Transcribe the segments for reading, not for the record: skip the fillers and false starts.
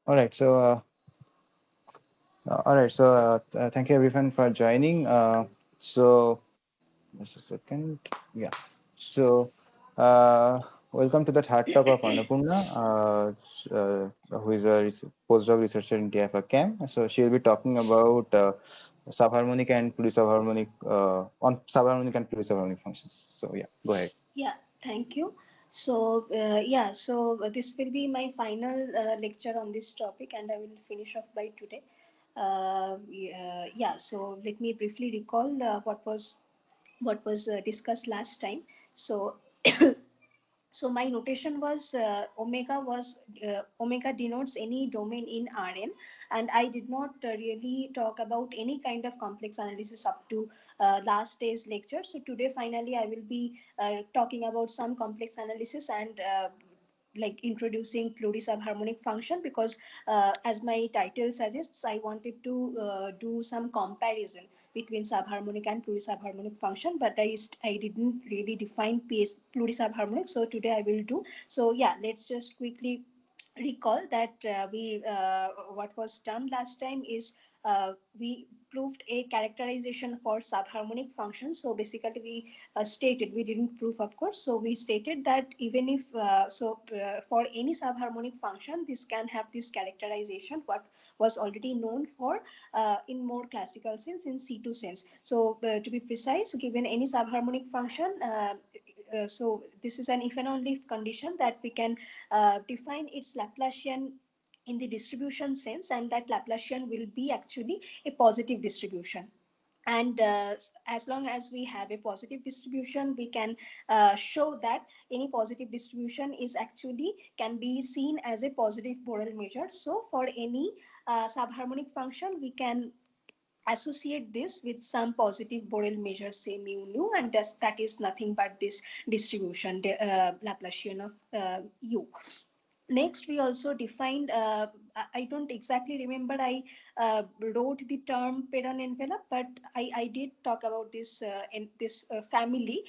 All right. Thank you everyone for joining. Just a second. Yeah. So, welcome to the third talk of Annapurna, who is a postdoc researcher in TIFR Chem. So she'll be talking about subharmonic and plurisubharmonic on subharmonic and plurisubharmonic functions. So yeah, go ahead. Yeah, thank you. This will be my final lecture on this topic, and I will finish off by today. So let me briefly recall what was discussed last time. So so my notation was omega denotes any domain in Rn, and I did not really talk about any kind of complex analysis up to last day's lecture. So today finally I will be talking about some complex analysis and like introducing plurisubharmonic function, because as my title suggests, I wanted to do some comparison between subharmonic and plurisubharmonic function, but I didn't really define plurisubharmonic, so today I will do. So yeah, let's just quickly recall that we what was done last time is we proved a characterization for subharmonic function. So basically we stated, we didn't prove of course, so we stated that even if for any subharmonic function, this can have this characterization what was already known for in more classical sense, in C2 sense. So to be precise, given any subharmonic function, so this is an if and only if condition that we can define its Laplacian in the distribution sense, and that Laplacian will be actually a positive distribution. And as long as we have a positive distribution, we can show that any positive distribution is actually can be seen as a positive Borel measure. So for any subharmonic function, we can associate this with some positive Borel measure, say mu nu, and that is nothing but this distribution, the Laplacian of u. Next, we also defined, I don't exactly remember, I wrote the term Perron envelope, but I did talk about this in this family,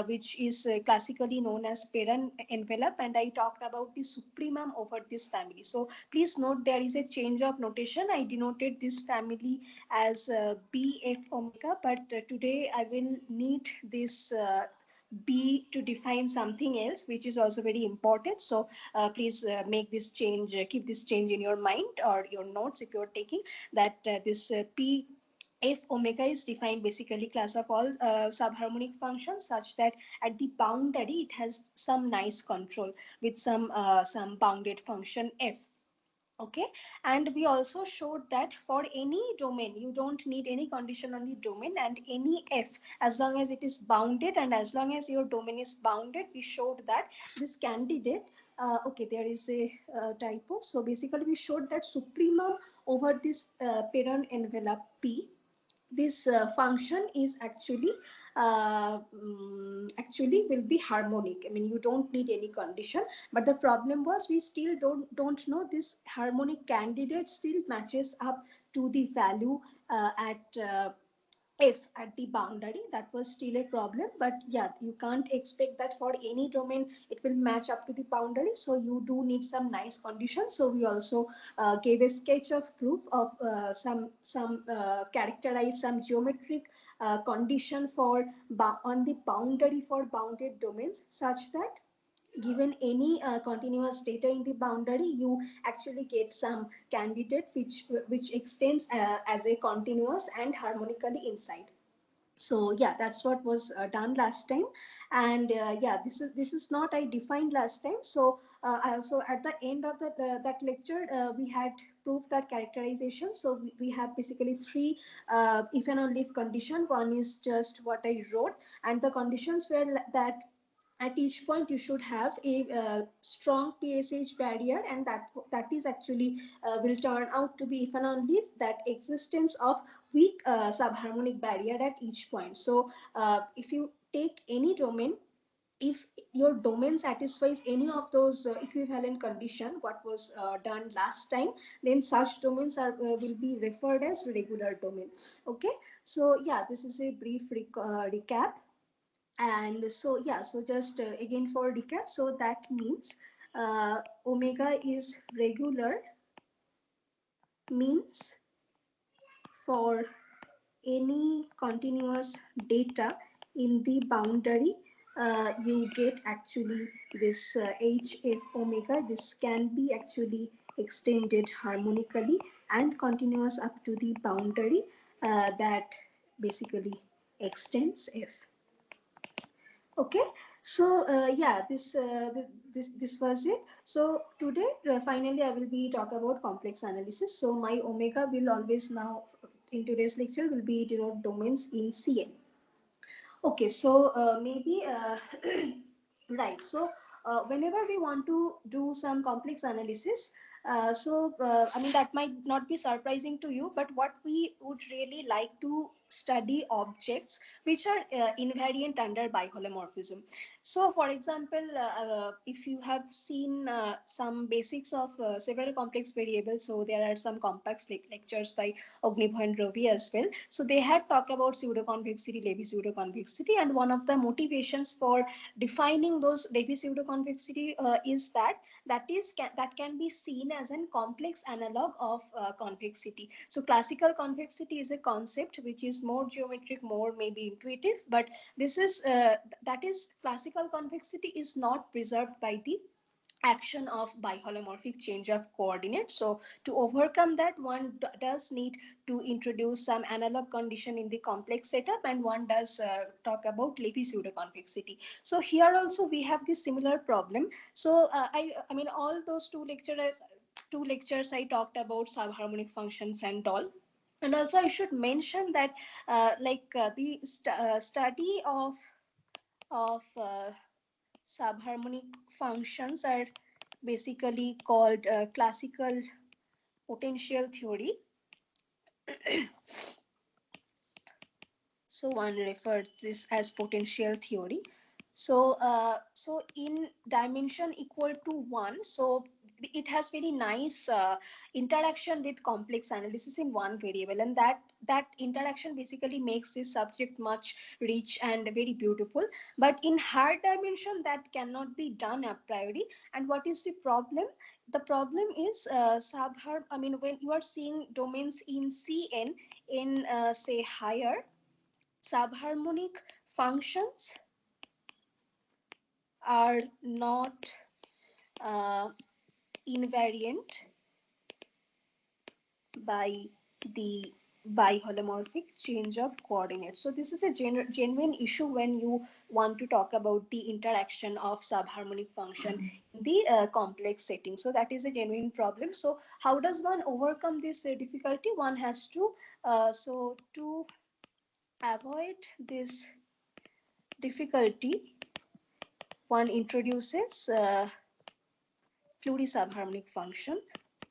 which is classically known as Perron envelope, and I talked about the supremum over this family. So please note there is a change of notation. I denoted this family as BF omega, but today I will need this B to define something else, which is also very important. So please make this change, keep this change in your mind or your notes if you're taking that this P F omega is defined basically class of all subharmonic functions, such that at the boundary it has some nice control with some bounded function f. Okay, and we also showed that for any domain you don't need any condition on the domain, and any f, as long as it is bounded and as long as your domain is bounded, we showed that this candidate okay, there is a typo. So basically we showed that supremum over this Perron envelope P, this function is actually will be harmonic. I mean, you don't need any condition, but the problem was we still don't know this harmonic candidate still matches up to the value at if at the boundary. That was still a problem, but yeah, you can't expect that for any domain it will match up to the boundary, so you do need some nice conditions. So we also gave a sketch of proof of some characterize some geometric condition for on the boundary for bounded domains, such that given any continuous data in the boundary, you actually get some candidate which extends as a continuous and harmonically inside. So yeah, that's what was done last time. And yeah, this is not I defined last time. So I also at the end of that lecture we had proved that characterization. So we have basically three if and only if condition. One is just what I wrote, and the conditions were that at each point you should have a strong PSH barrier, and that is actually will turn out to be if and only if that existence of weak subharmonic barrier at each point. So if you take any domain, if your domain satisfies any of those equivalent condition what was done last time, then such domains are will be referred as regular domain. Okay, so yeah, this is a brief recap. And so yeah, so just again for recap, so that means omega is regular means for any continuous data in the boundary, you get actually this hf omega. This can be actually extended harmonically and continuous up to the boundary that basically extends f. Okay, so yeah, this was it. So today finally I will be talk about complex analysis. So my omega will always now in today's lecture will be denote domains in cn. Okay, so maybe right. So whenever we want to do some complex analysis, I mean that might not be surprising to you, but what we would really like to study objects which are invariant under biholomorphism. So, for example, if you have seen some basics of several complex variables, so there are some complex lectures by Ognibhoy and Ravi as well. So they had talked about pseudoconvexity, Levy pseudoconvexity, and one of the motivations for defining those Levy pseudoconvexity is that can be seen as a complex analog of convexity. So classical convexity is a concept which is more geometric, more maybe intuitive, but this is that is classical convexity is not preserved by the action of biholomorphic change of coordinates. So to overcome that, one does need to introduce some analog condition in the complex setup, and one does talk about Levy pseudoconvexity. So here also we have this similar problem. So I mean all those two lectures I talked about subharmonic functions and all. And also I should mention that the study of subharmonic functions are basically called classical potential theory. So one refers this as potential theory. So in dimension equal to 1, so it has very nice interaction with complex analysis in one variable, and that interaction basically makes this subject much rich and very beautiful. But in higher dimension that cannot be done a priori. And what is the problem? The problem is I mean when you are seeing domains in cn in say higher, subharmonic functions are not uh, invariant by the biholomorphic change of coordinates. So this is a genuine issue when you want to talk about the interaction of subharmonic function in the complex setting. So that is a genuine problem. So how does one overcome this difficulty? One has to so to avoid this difficulty, one introduces plurisubharmonic function,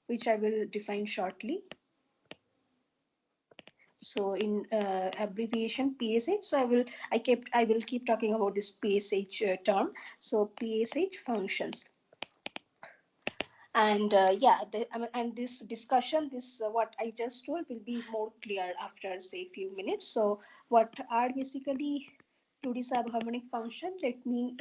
which I will define shortly. So in abbreviation PSH. So I will keep talking about this PSH term. So PSH functions. And yeah, and this discussion, this what I just told will be more clear after say few minutes. So what are basically plurisubharmonic function? Let me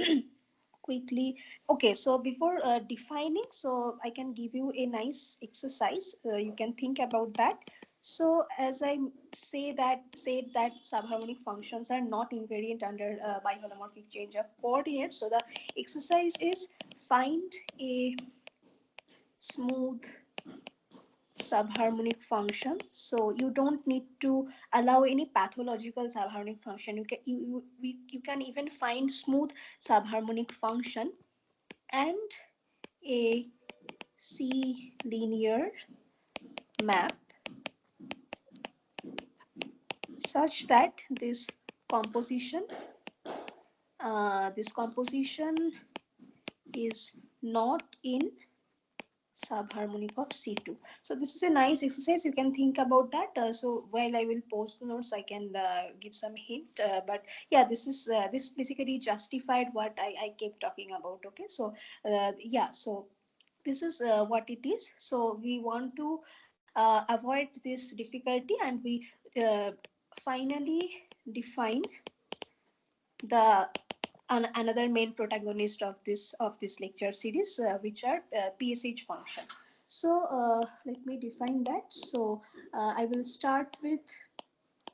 quickly. Okay, so before defining, so I can give you a nice exercise. You can think about that. So as I said that subharmonic functions are not invariant under biholomorphic change of coordinates. So the exercise is find a smooth subharmonic function. So you don't need to allow any pathological subharmonic function. You can even find smooth subharmonic function and a C linear map such that this composition is not in subharmonic of C2. So this is a nice exercise. You can think about that. So while I will post the notes, I can give some hint. But yeah, this basically justified what I kept talking about. Okay, so yeah, so this is what it is. So we want to avoid this difficulty, and we uh, finally define the another main protagonist of this lecture series, which are PSH function. So let me define that. So I will start with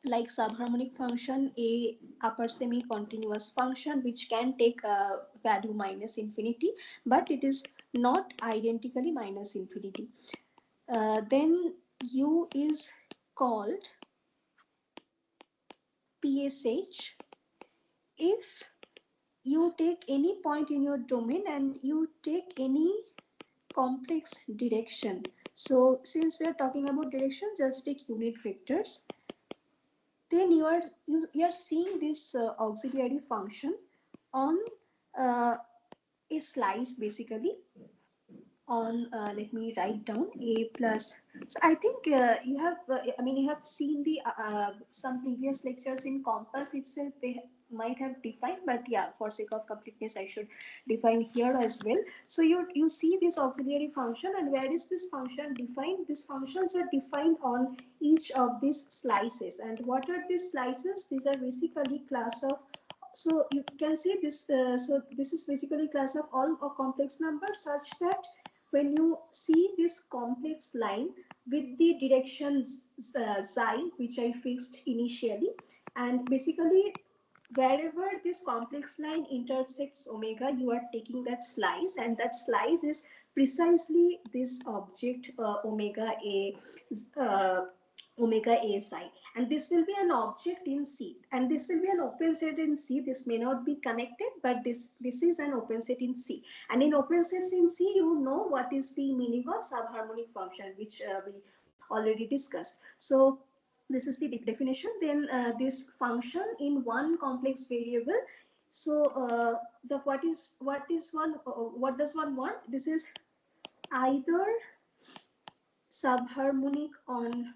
like subharmonic function, a upper semi continuous function which can take a value minus infinity, but it is not identically minus infinity. Then u is called PSH if you take any point in your domain and you take any complex direction. So since we are talking about direction, just take unit vectors. Then you are seeing this auxiliary function on uh, a slice basically on let me write down a plus. So I think you have I mean you have seen the some previous lectures in compass itself. They might have defined, but yeah, for sake of completeness I should define here as well. So you see this auxiliary function, and where is this function defined? These functions are defined on each of these slices. And what are these slices? These are basically class of, so you can see this so this is basically class of all complex numbers, such that when you see this complex line with the directions xi, which I fixed initially, and basically wherever this complex line intersects omega, you are taking that slice, and that slice is precisely this object omega a uh, omega a psi, and this will be an object in C, and this will be an open set in C. This may not be connected, but this is an open set in C, and in open sets in C, you know what is the meaning of subharmonic function, which we already discussed. So this is the definition. Then this function in one complex variable. So the what is one what does one want? This is either subharmonic on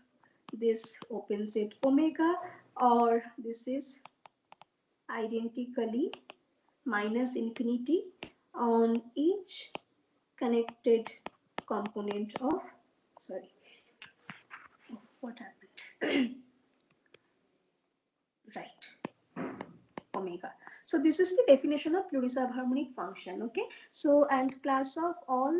this open set omega, or this is identically minus infinity on each connected component of, sorry, what happened, right, omega. So this is the definition of plurisubharmonic function. Okay, so and class of all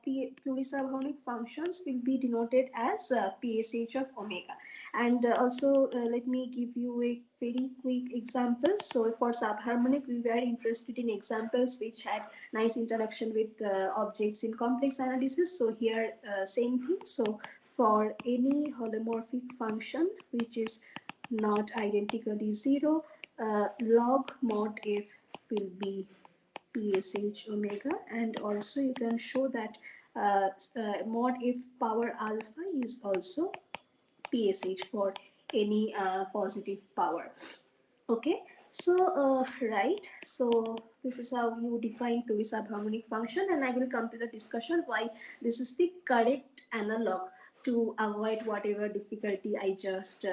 plurisubharmonic functions will be denoted as PSH of omega. And also let me give you a very quick example. So for subharmonic, we were interested in examples which had nice interaction with objects in complex analysis. So here same thing. So for any holomorphic function which is not identically zero, log mod f will be PSH omega, and also you can show that mod f power alpha is also PSH for any positive power. Okay, so right, so this is how you define plurisubharmonic function, and I will come to the discussion why this is the correct analog to avoid whatever difficulty I just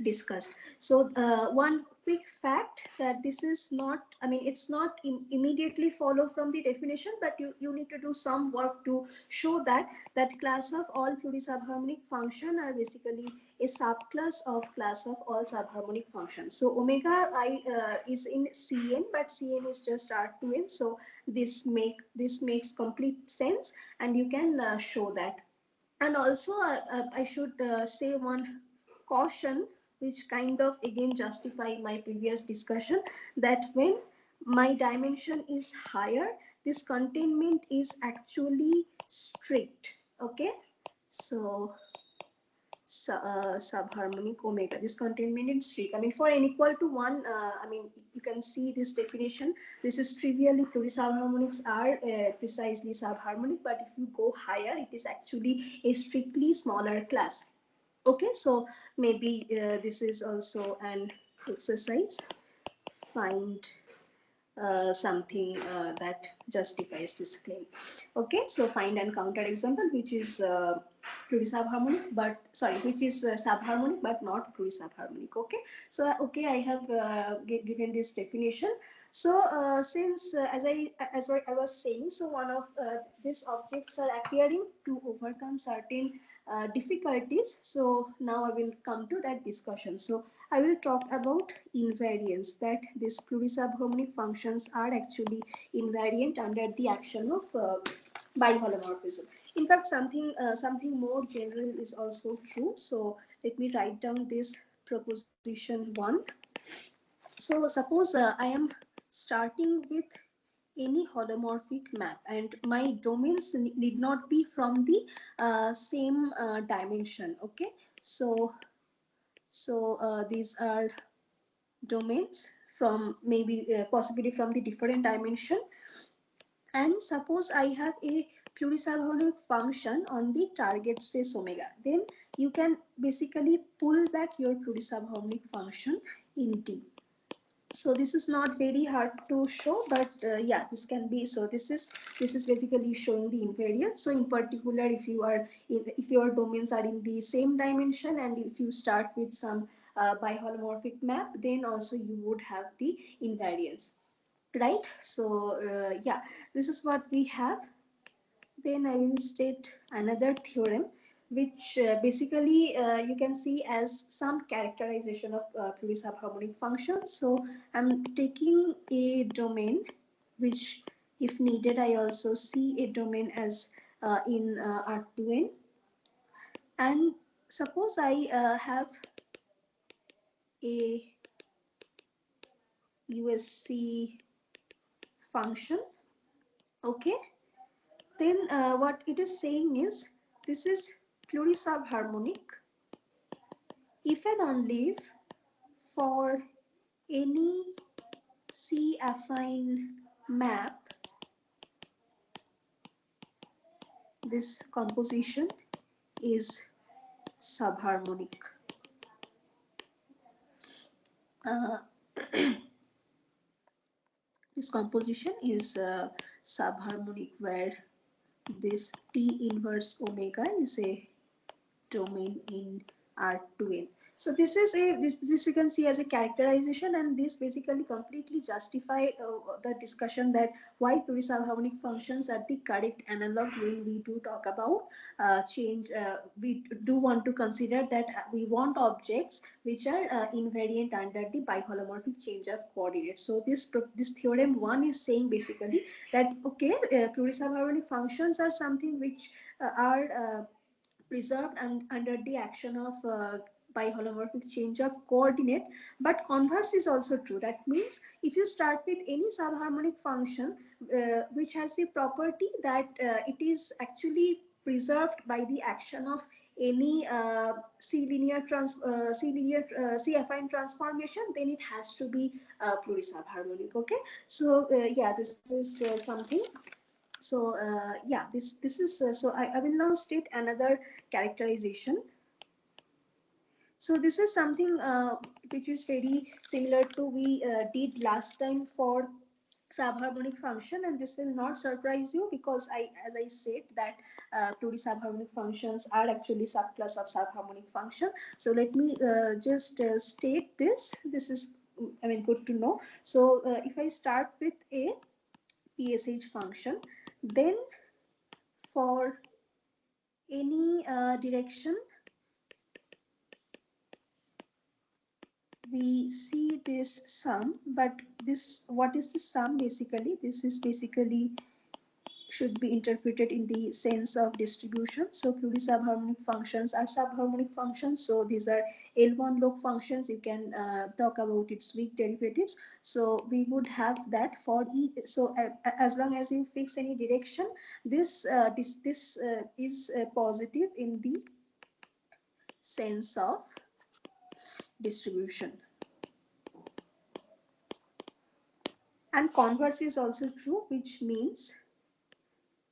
discussed. So one quick fact that this is not, I mean it's not immediately follow from the definition, but you need to do some work to show that class of all plurisubharmonic function are basically a subclass of class of all subharmonic functions. So omega I is in Cn, but Cn is just R2n, so this makes complete sense, and you can show that. And also I should say one caution, which kind of again justify my previous discussion, that when my dimension is higher, this containment is actually strict. Okay, so subharmonic omega, this containment is strict. I mean for n equal to 1, I mean you can see this definition. This is trivially plurisubharmonics are precisely subharmonic, but if you go higher, it is actually a strictly smaller class. Okay, so maybe this is also an exercise. Find something that justifies this claim. Okay, so find and counter example which is plurisubharmonic, but sorry, which is subharmonic but not plurisubharmonic. Okay, so okay, I have given this definition. So since I was saying, so one of these objects are appearing to overcome certain difficulties. So now I will come to that discussion. So I will talk about invariance, that these plurisubharmonic functions are actually invariant under the action of biholomorphism. In fact, something more general is also true. So let me write down this proposition 1. So suppose I am starting with any holomorphic map, and my domains need not be from the same dimension. Okay, so these are domains from maybe possibly from the different dimension. And suppose I have a plurisubharmonic function on the target space omega, then you can basically pull back your plurisubharmonic function in D. So this is not very hard to show, but yeah, this can be. So this is basically showing the invariant. So in particular, if your domains are in the same dimension, and if you start with some biholomorphic map, then also you would have the invariance, right? So yeah, this is what we have. Then I will state another theorem, which basically you can see as some characterization of plurisubharmonic functions. So I'm taking a domain, which if needed I also see a domain as in R2n. And suppose I have a USC function. Okay, then what it is saying is this is plurisubharmonic if and only if for any C affine map this composition is subharmonic. Uh, this composition is subharmonic, where this T inverse omega is a domain in R2n. So this you can see as a characterization, and this basically completely justify the discussion that why plurisubharmonic functions are the correct analog when we do talk about change. We do want to consider that we want objects which are invariant under the biholomorphic change of coordinates. So this theorem 1 is saying basically that okay, plurisubharmonic functions are something which are preserved and under the action of biholomorphic change of coordinate. But converse is also true. That means if you start with any subharmonic function which has the property that it is actually preserved by the action of any C affine transformation, then it has to be plurisubharmonic. Okay, so yeah, this is something. So yeah, this is so I will now state another characterization. So this is something which is very similar to we did last time for subharmonic function, and this will not surprise you because as I said that plurisubharmonic functions are actually subclass of subharmonic function. So let me just state this. This is, I mean, good to know. So if I start with a PSH function, then for any direction we see this sum, but this, what is the sum? Basically this is basically should be interpreted in the sense of distribution. So plurisubharmonic functions are subharmonic functions, so these are L1 log functions. You can talk about its weak derivatives. So we would have that for E. So as long as you fix any direction, this is positive in the sense of distribution. And converse is also true, which means,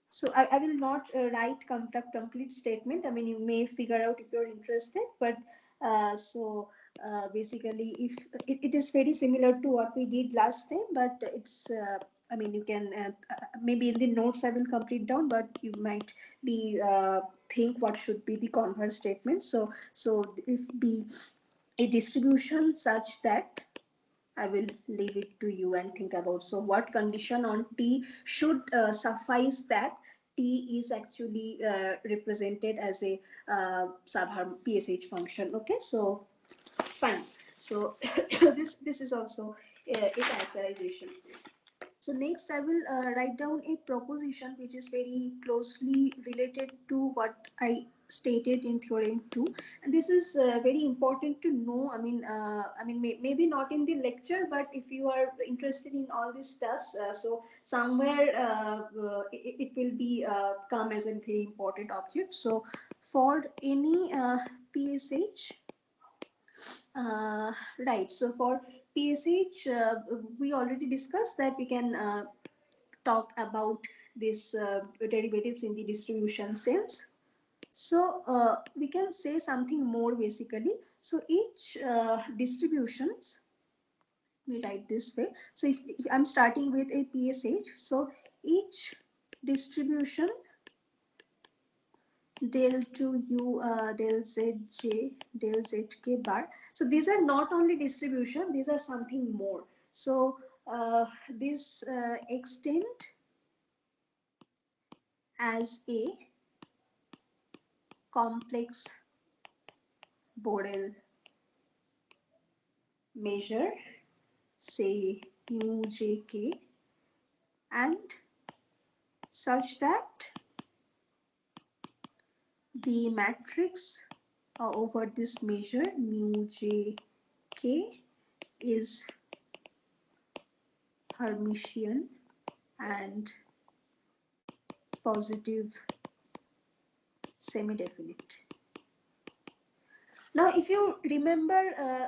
so I will not write the complete statement. I mean, you may figure out if you're interested, but basically if it is very similar to what we did last time, but it's I mean, you can maybe in the notes I will complete down, but you might be think what should be the converse statement. So if be a distribution such that, I will leave it to you and think about. So what condition on T should suffice that T is actually represented as a subharm PSH function. Okay, so fine. So this is also a characterization. So next I will write down a proposition which is very closely related to what I stated in theorem 2, and this is very important to know. Maybe not in the lecture, but if you are interested in all these stuffs, so somewhere it will be come as a very important object. So for any PSH, right. So for PSH, we already discussed that we can talk about these derivatives in the distribution sense. So we can say something more basically. So each distributions, we write this way. So if I'm starting with a PSH, so each distribution del to u del zj del zk bar. So these are not only distribution, these are something more. So this extend as a complex Borel measure, say mu jk, and such that the matrix over this measure mu jk is Hermitian and positive semi-definite. Now, if you remember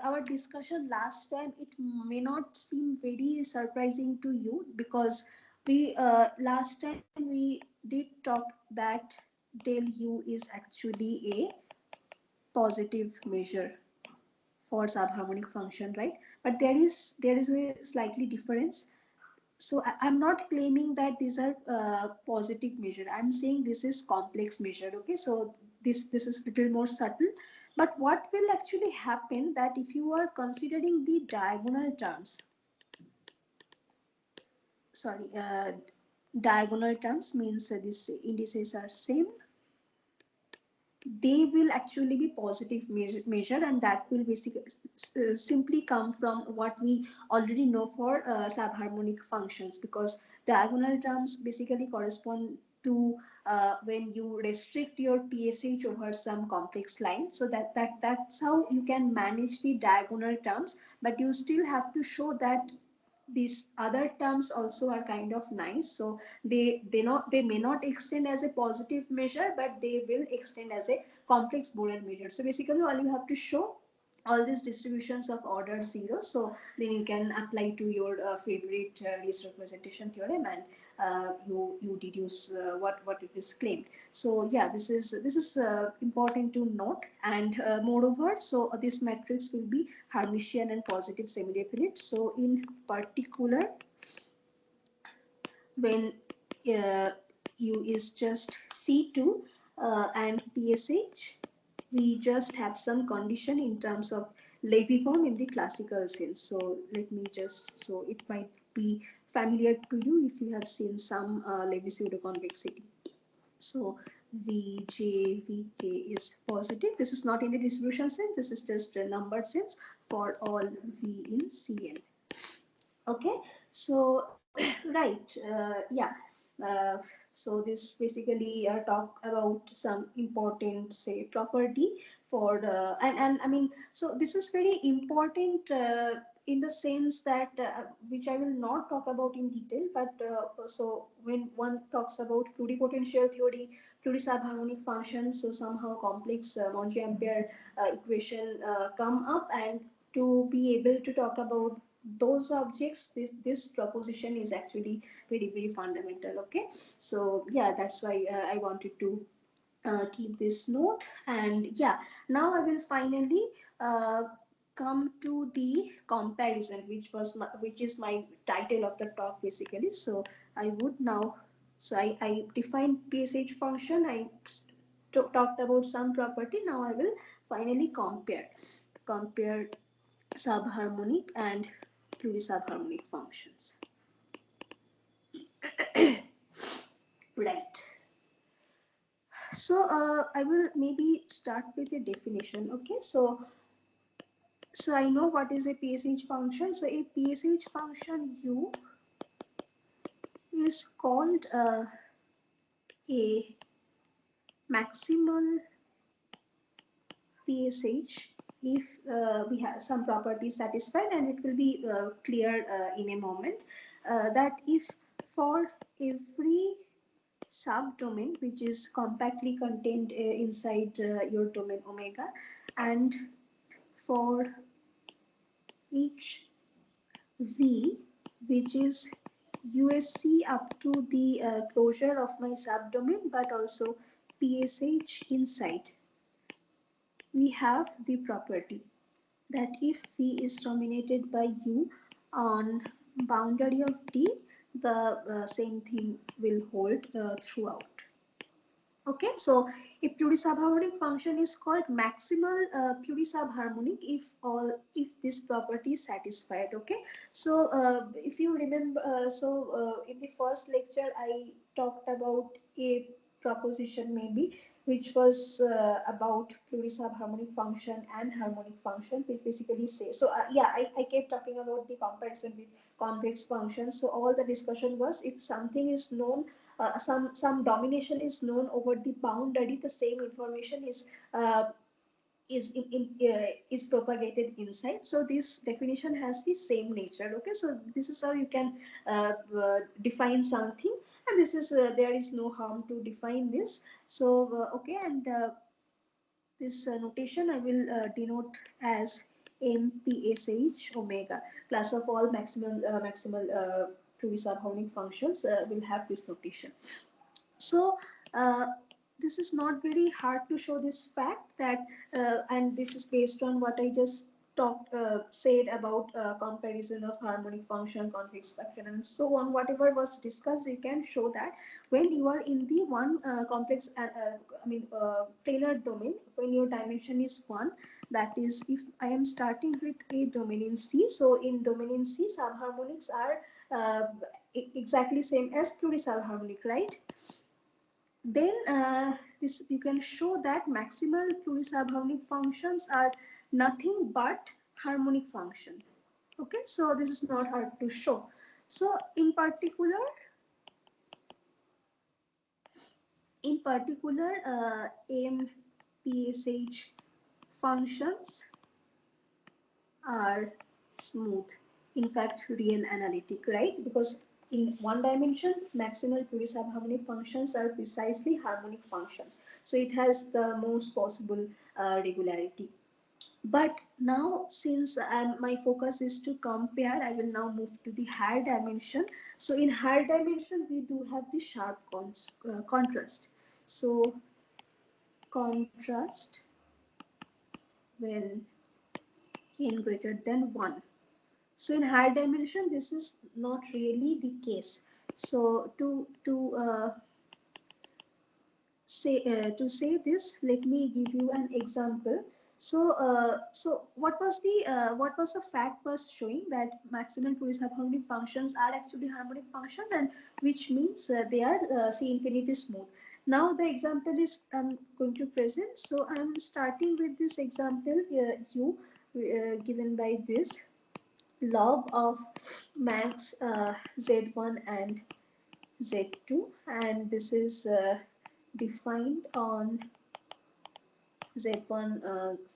our discussion last time, it may not seem very surprising to you because we last time we did talk that del u is actually a positive measure for subharmonic function, right? But there is a slightly difference. So I'm not claiming that these are positive measure. I'm saying this is complex measure. Okay, so this is little more subtle. But what will actually happen that if you are considering the diagonal terms, sorry, diagonal terms means these indices are same, they will actually be positive measure, and that will basically simply come from what we already know for subharmonic functions, because diagonal terms basically correspond to when you restrict your PSH over some complex line. So that's how you can manage the diagonal terms, but you still have to show that these other terms also are kind of nice. So they may not extend as a positive measure, but they will extend as a complex Borel measure. So basically all you have to show all these distributions of order 0, so then you can apply to your favorite least representation theorem, and you deduce what it is claimed. So yeah, this is important to note. And moreover, so this matrix will be Hermitian and positive semi-definite. So in particular, when uh, U is just C2 and PSH, we just have some condition in terms of Levy form in the classical sense. So let me just, so it might be familiar to you if you have seen some Levy pseudoconvexity. So Vj, Vk is positive. This is not in the distribution sense, this is just a number sense for all V in Cn. Okay, so right, yeah. uh, so this basically talk about some important, say, property for and I mean, so this is very important in the sense that which I will not talk about in detail, but so when one talks about pluripotential theory, plurisubharmonic functions, so somehow complex Monge-Ampere equation come up, and to be able to talk about those objects, this proposition is actually very fundamental. Okay, so yeah, that's why I wanted to keep this note. And yeah, now I will finally uh, come to the comparison, which is my title of the talk basically. So I would now, so I defined PSH function, I talked about some property. Now I will finally compare subharmonic and plurisubharmonic functions. Right. So I will maybe start with a definition. Okay. So I know what is a PSH function. So a PSH function U is called a maximal PSH if we have some properties satisfied, and it will be clear in a moment that if for every subdomain which is compactly contained inside your domain omega, and for each V which is USC up to the closure of my subdomain but also PSH inside, we have the property that if V is dominated by U on boundary of D, the same thing will hold throughout. Okay, so a plurisubharmonic function is called maximal plurisubharmonic if this property is satisfied. Okay, so if you remember, in the first lecture I talked about a proposition maybe which was about plurisubharmonic function and harmonic function, which basically say so. Yeah, I kept talking about the comparison with convex functions. So all the discussion was if something is known, some domination is known over the boundary, the same information uh, is propagated inside. So this definition has the same nature. Okay, so this is how you can define something, and this is there is no harm to define this. So okay, and this notation I will denote as MPSH omega. Class of all maximal plurisubharmonic functions will have this notation. So this is not very hard to show this fact that, and this is based on what I just said about comparison of harmonic function, convex function, and so on. Whatever was discussed, you can show that when you are in the one complex, planar domain, when your dimension is one. That is, if I am starting with a domain in C, so in domain in C, subharmonics are exactly same as plurisubharmonic, right? Then this you can show that maximal plurisubharmonic functions are nothing but harmonic function. Okay, so this is not hard to show. So in particular MPSH functions are smooth, in fact real analytic, right? Because in one dimension maximal plurisubharmonic functions are precisely harmonic functions, so it has the most possible regularity. But now, since my focus is to compare, I will now move to the higher dimension. So in higher dimension we do have the sharp contrast. So contrast when n greater than 1. So in higher dimension, this is not really the case. So to say this, let me give you an example. So what was the fact was showing that maximal plurisubharmonic functions are actually harmonic function, and which means they are C infinity smooth. Now the example is I'm going to present. So I'm starting with this example U given by this log of max z1 and z2, and this is defined on z1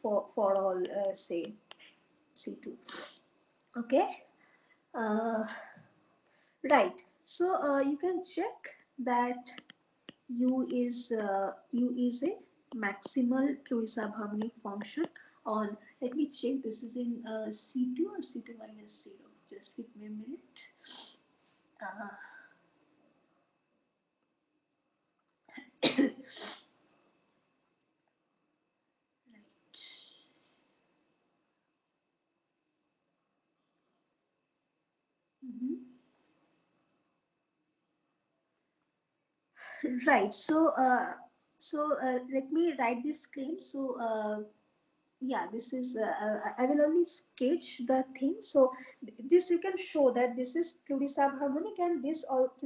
for all say c2. Okay, uh, right. So you can check that u is a maximal plurisubharmonic function on, let me check, this is in c2 or c2 minus 0. Just give me a minute. uh, Mhm. Right. So let me write this claim. So yeah, this is I will only sketch the thing. So this you can show that this is plurisubharmonic, and this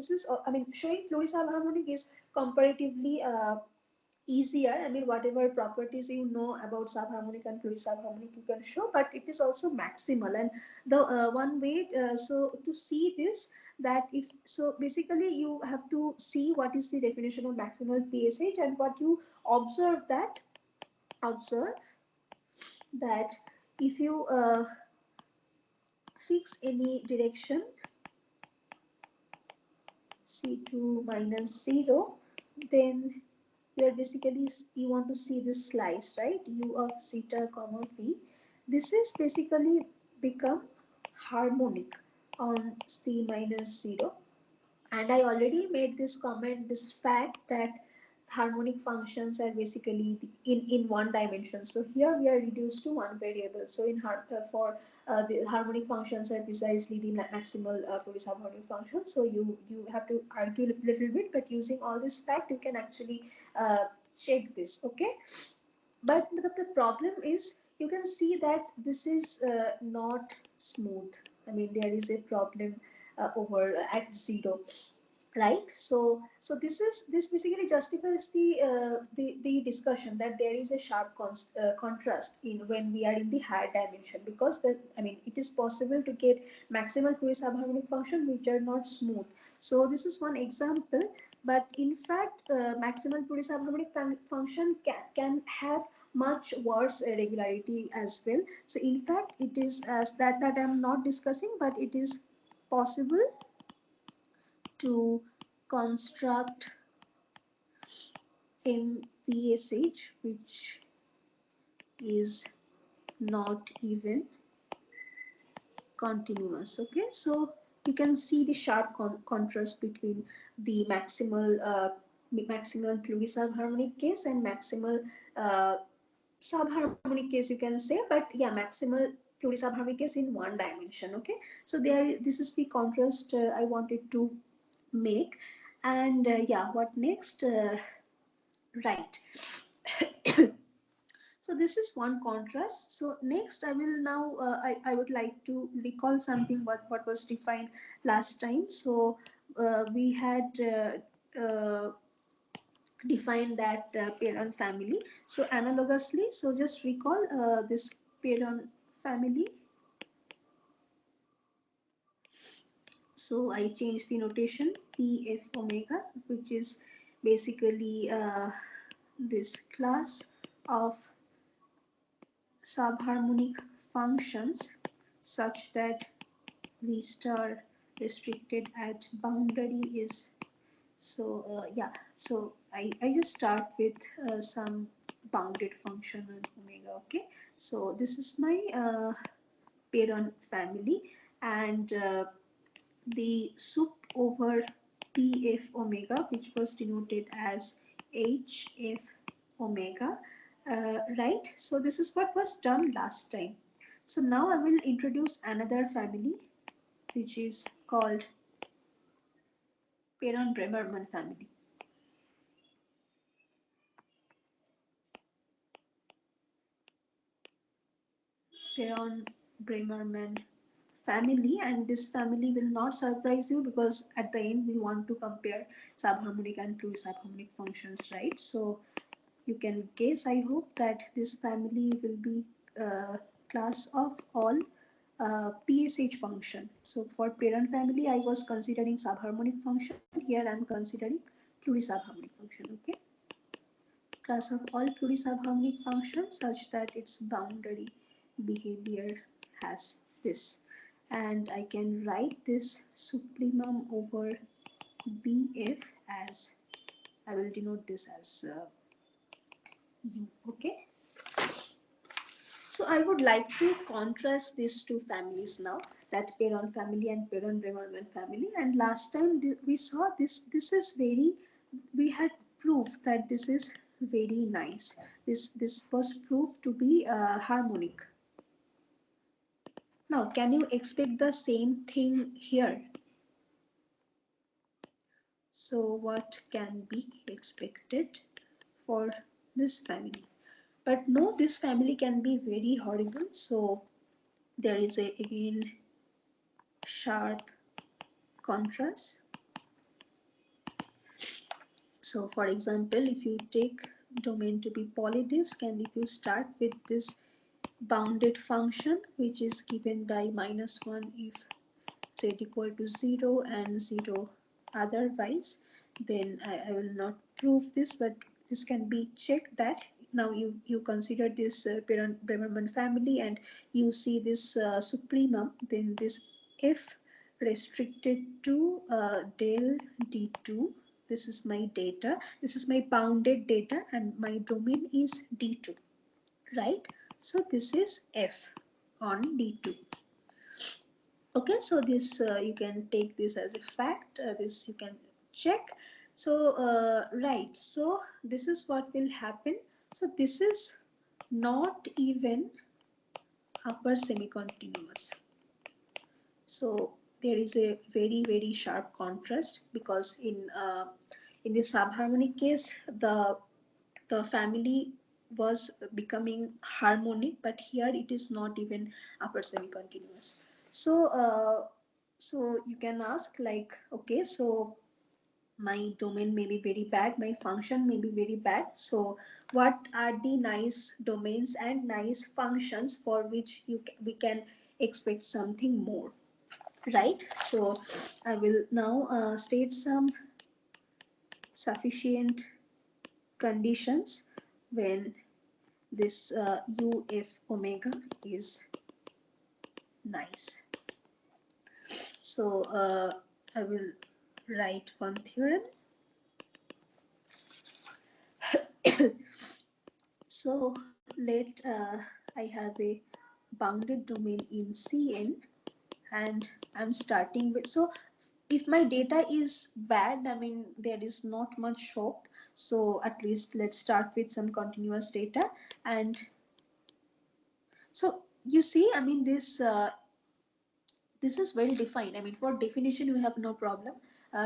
is I mean showing plurisubharmonic is comparatively easier. I mean, whatever properties you know about subharmonic and plurisubharmonic you can show, but it is also maximal. And the one way so to see this, that if so basically you have to see what is the definition of maximal PSH, and what you observe that if you fix any direction C2 minus 0, then you are basically you want to see this slice, right? U of zeta comma phi. This is basically become harmonic on C minus 0. And I already made this comment, this fact, that harmonic functions are basically in one dimension. So here we are reduced to one variable. So for the harmonic functions are precisely the maximal Plurisubharmonic function. So you have to argue a little bit, but using all this fact you can actually check this. Okay, but the problem is you can see that this is not smooth. I mean, there is a problem over at 0, right? So this basically justifies the discussion that there is a sharp contrast in when we are in the higher dimension, because I mean, it is possible to get maximal Plurisubharmonic function which are not smooth. So this is one example, but in fact maximal Plurisubharmonic function can have much worse regularity as well. So in fact it is that I'm not discussing, but it is possible to construct MPSH which is not even continuous. Okay, so you can see the sharp contrast between the maximal Plurisubharmonic case and maximal uh, subharmonic case, you can say. But yeah, maximal Plurisubharmonic case in one dimension. Okay, so this is the contrast I wanted to make. And yeah, what next? Right. So this is one contrast. So next I will now I would like to recall something what was defined last time. So we had defined that parent family. So analogously, so just recall this parent family. So I changed the notation PF omega, which is basically this class of subharmonic functions such that V star restricted at boundary is. So yeah, so I just start with some bounded function on omega. Okay, so this is my Peron family, and the sup over PF omega, which was denoted as HF omega, right? So this is what was done last time. So now I will introduce another family which is called Peron-Bremerman family. Peron-Bremerman family, and this family will not surprise you because at the end we want to compare subharmonic and plurisubharmonic functions, right? So you can guess, I hope, that this family will be class of all PSH function. So for parent family I was considering subharmonic function, here I am considering plurisubharmonic function. Okay, class of all plurisubharmonic functions such that its boundary behavior has this, and I can write this supremum over BF as, I will denote this as U. Okay, so I would like to contrast these two families now, that Peron family and Peron-Bremerman family. And last time we saw this. This is very. We had proof that this is very nice. This was proved to be harmonic. Now, can you expect the same thing here? So, what can be expected for this family? But no, this family can be very horrible. So there is a again sharp contrast. So for example, if you take domain to be polydisk, and if you start with this bounded function which is given by -1 if z equal to 0 and 0 otherwise, then I will not prove this, but this can be checked that now you consider this Bremerman family and you see this supremum, then this f restricted to del d2. This is my data, this is my bounded data, and my domain is d2, right? So this is f on d2. Okay, so this you can take this as a fact, this you can check. So right, so this is what will happen. So this is not even upper semi-continuous. So there is a very sharp contrast, because in the subharmonic case the family was becoming harmonic, but here it is not even upper semi-continuous. So so you can ask like, okay, so my domain may be very bad, my function may be very bad, so what are the nice domains and nice functions for which we can expect something more, right? So I will now state some sufficient conditions when this uf omega is nice. So I will write one theorem. So let I have a bounded domain in Cn, and I'm starting with, so if my data is bad, I mean there is not much hope, so at least let's start with some continuous data. And so you see, I mean this is well defined. I mean, for definition, we have no problem.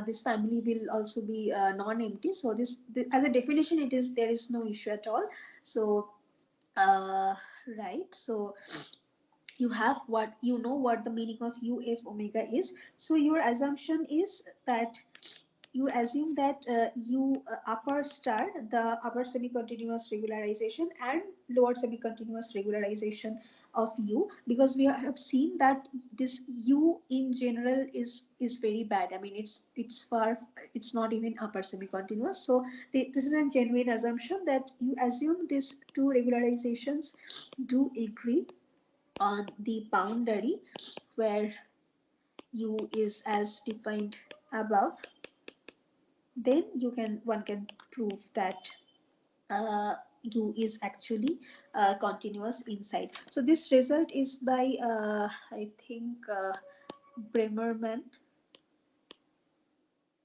This family will also be non-empty. So as a definition, it is, there is no issue at all. So, right. So you have what, you know what the meaning of uf omega is. So your assumption is that you assume that u upper star, the upper semi-continuous regularization and lower semi-continuous regularization of u, because we have seen that this u in general is very bad. I mean it's far, it's not even upper semi-continuous. So this is a genuine assumption that you assume these two regularizations do agree on the boundary where u is as defined above, then you can, one can prove that u is actually continuous inside. So this result is by I think Bremerman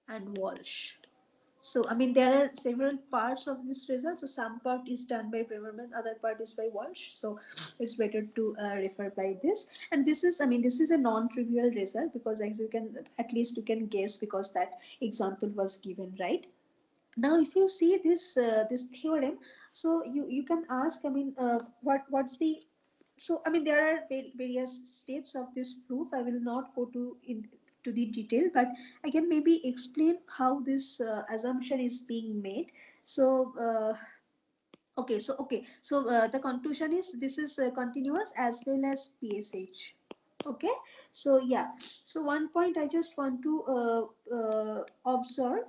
and Walsh. So, I mean, there are several parts of this result. So, some part is done by Bremerman, other part is by Walsh. So, it's better to refer by this. And this is, I mean, this is a non-trivial result, because as you can, at least you can guess, because that example was given, right? Now if you see this this theorem, so you can ask, I mean what's the, so I mean there are various steps of this proof. I will not go to the detail, but I can maybe explain how this assumption is being made. So the conclusion is this is continuous as well as PSH. Okay, so yeah, so one point I just want to observe,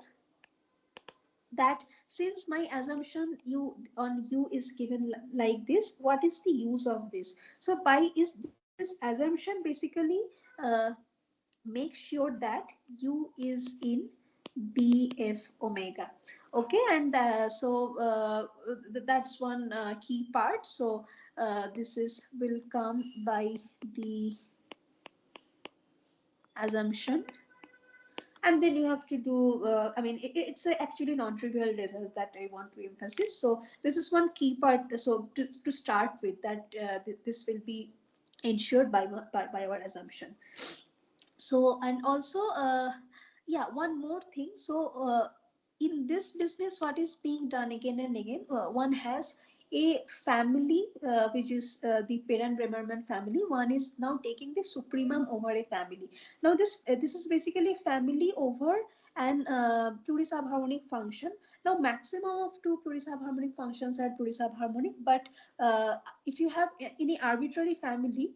that since my assumption u on u is given like this, what is the use of this? So by is this assumption basically uh, make sure that u is in bf omega. Okay, and that's one key part. So this is will come by the assumption, and then you have to do I mean it's a actually non-trivial result that I want to emphasize. So this is one key part. So to start with that this will be ensured by our assumption. So and also yeah, one more thing. So in this business, what is being done again and again, one has a family which is the parent Bremerman family. One is now taking the supremum over a family. Now this is basically a family over an plurisubharmonic function. Now maximum of two plurisubharmonic functions are plurisubharmonic, but if you have any arbitrary family,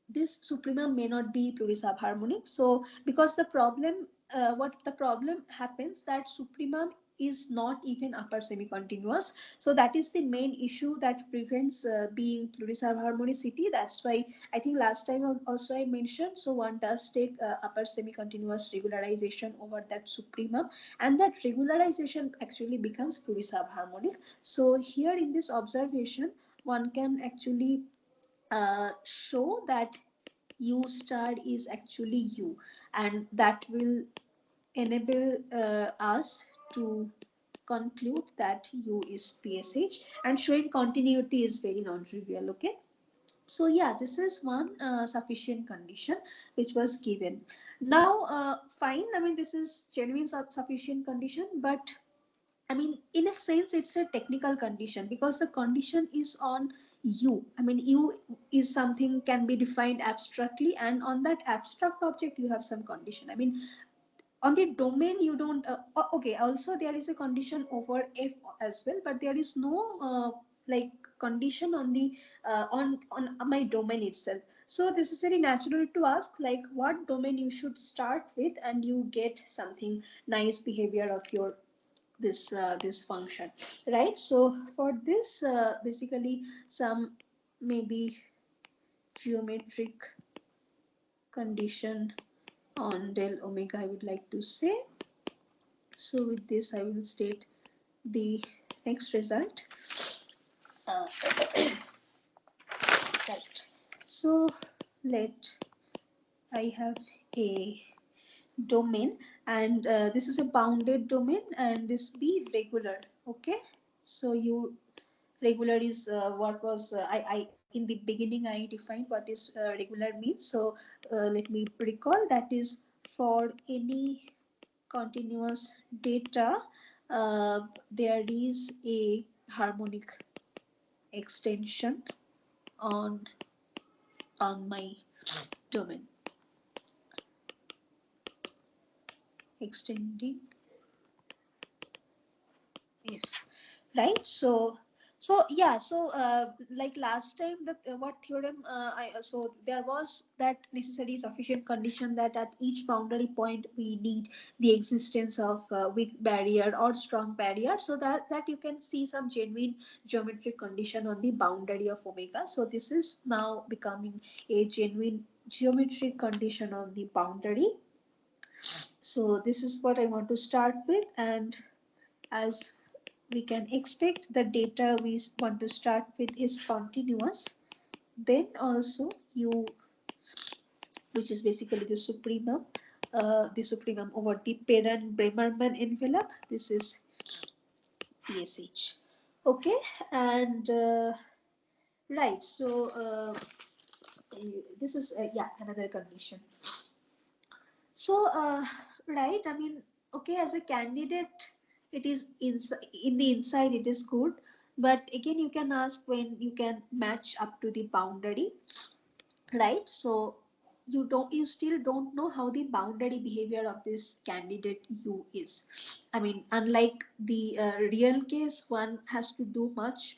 this supremum may not be plurisubharmonic. So because the problem, what the problem happens, that supremum is not even upper semi-continuous. So that is the main issue that prevents being plurisubharmonicity. That's why I think last time also I mentioned, so one does take upper semi-continuous regularization over that supremum, and that regularization actually becomes plurisubharmonic. So here in this observation, one can actually show that u star is actually u, and that will enable us to conclude that u is PSH, and showing continuity is very non-trivial. Okay, so yeah, this is one sufficient condition which was given. Now fine, I mean this is genuine sufficient condition, but I mean, in a sense, it's a technical condition because the condition is on U. I mean, U is something can be defined abstractly, and on that abstract object, you have some condition. I mean, on the domain, you don't. Okay, also there is a condition over F as well, but there is no like condition on the on my domain itself. So this is very natural to ask, like, what domain you should start with, and you get something nice behavior of your this function, right? So for this basically some maybe geometric condition on del omega I would like to say. So with this I will state the next result. uh, right, so let I have a domain, and this is a bounded domain, and this be regular. Okay, so you regular is what was I in the beginning I defined what is regular means. So let me recall, that is for any continuous data there is a harmonic extension on my domain, extending if, right? So so yeah, so like last time that what theorem I so there was that necessary sufficient condition that at each boundary point we need the existence of weak barrier or strong barrier, so that you can see some genuine geometric condition on the boundary of omega. So this is now becoming a genuine geometric condition on the boundary. So this is what I want to start with, and as we can expect the data we want to start with is continuous, then also u, which is basically the supremum over the parent Bremerman envelope, this is PSH. Okay, and right, so this is yeah, another condition. So, right, I mean, okay, as a candidate, it is in the inside, it is good. But again, you can ask when you can match up to the boundary, right? So, you still don't know how the boundary behavior of this candidate U is. I mean, unlike the real case, one has to do much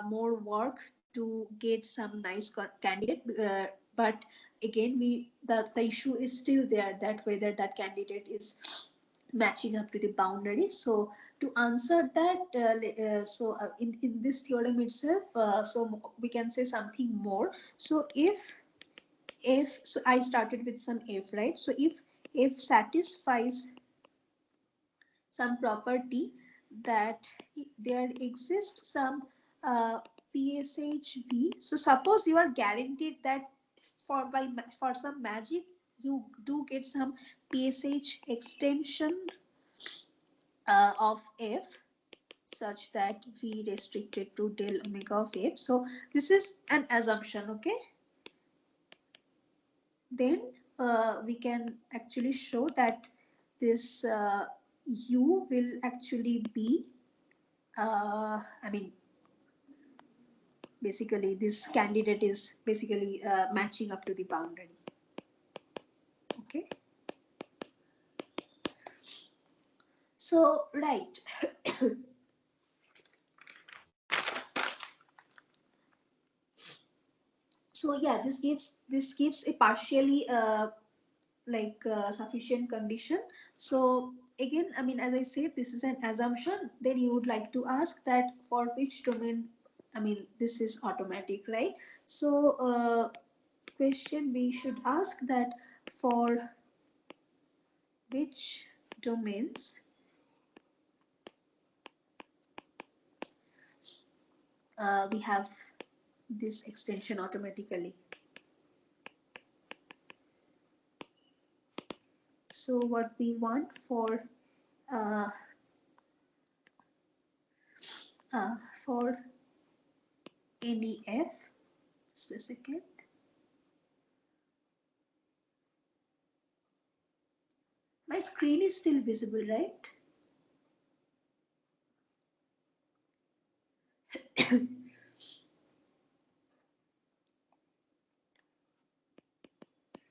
more work to get some nice candidate. But again, the issue is still there, that whether that candidate is matching up to the boundary. So to answer that, in this theorem itself, so we can say something more. So if so I started with some if, right? So if satisfies some property that there exists some PSHV. So suppose you are guaranteed that for some magic you do get some PSH extension of F such that V restricted to del omega of F. So this is an assumption, okay? Then we can actually show that this U will actually be, I mean, basically this candidate is basically matching up to the boundary. Okay. So, right. So So yeah, this gives a partially sufficient condition. So again, I mean, as I said, this is an assumption. Then you would like to ask that for which domain, I mean, this is automatic, right? So question we should ask that for which domains we have this extension automatically. So what we want uh, for any f, just a second. My screen is still visible, right?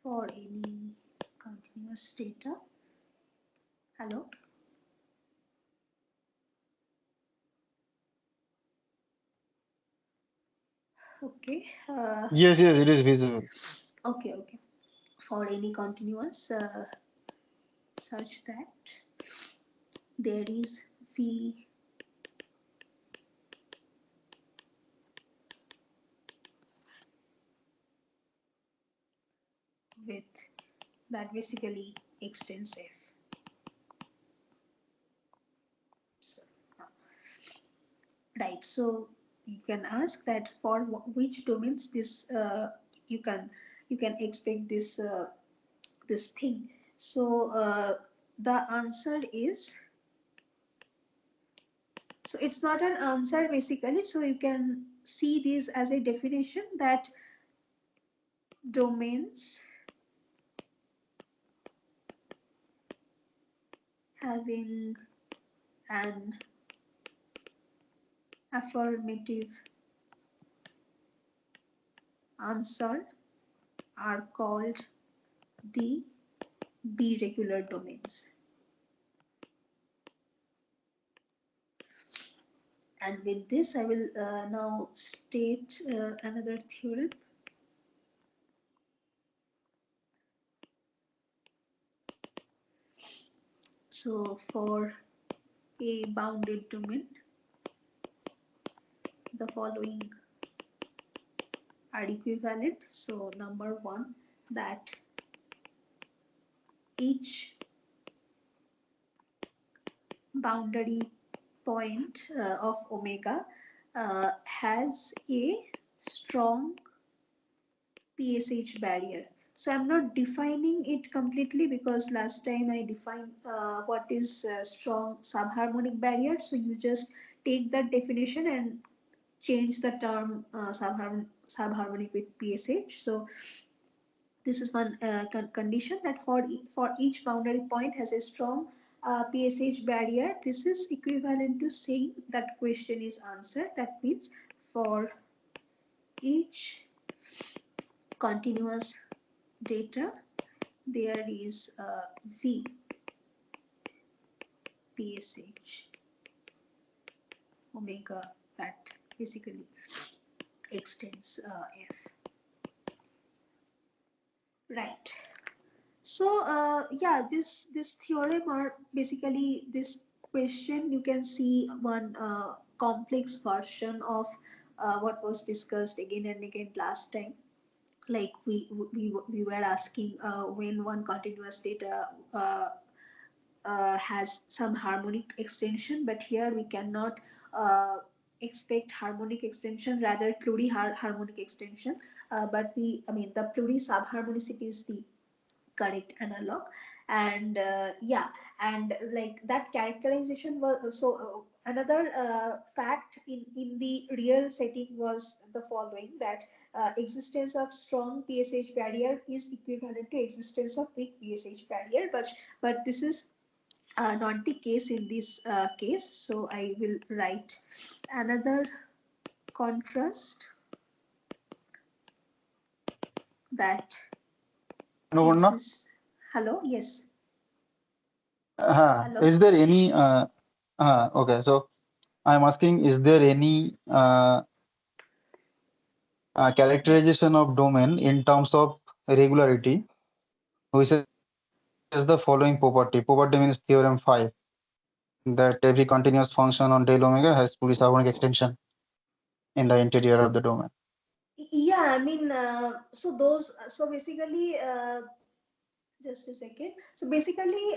For any continuous data. Hello? Okay. Yes, yes, it is visible. Okay. For any continuous such that there is V with that basically extends F. So, right. So you can ask that for which domains this you can you can expect this thing. So the answer is, so it's not an answer basically. So you can see this as a definition that domains having an affirmative answer are called the B regular domains. And with this, I will now state another theorem. So for a bounded domain, the following are equivalent. So number one, that each boundary point of omega has a strong PSH barrier. So I'm not defining it completely because last time I defined what is strong subharmonic barrier. So you just take that definition and change the term subharmonic with PSH. So this is one condition that for each boundary point has a strong PSH barrier. This is equivalent to saying that question is answered. That means for each continuous data there is V PSH omega that basically extends F. Right. So yeah, this theorem are basically this question. You can see one complex version of what was discussed again and again last time. Like we were asking when one continuous data has some harmonic extension, but here we cannot expect harmonic extension, rather pluri-harmonic extension. But I mean, the pluri-subharmonicity is the correct analog. And yeah, and like that characterization was so another fact in the real setting was the following, that existence of strong PSH barrier is equivalent to existence of weak PSH barrier, but this is not the case in this case. So I will write another contrast that Annapurna, exists. Hello, yes. Hello. is there any okay, so I'm asking, is there any Yes. Characterization of domain in terms of regularity, which is the following property. Property means theorem 5 that every continuous function on del omega has Plurisubharmonic extension in the interior of the domain. Yeah, I mean, so those, so basically, just a second. So basically,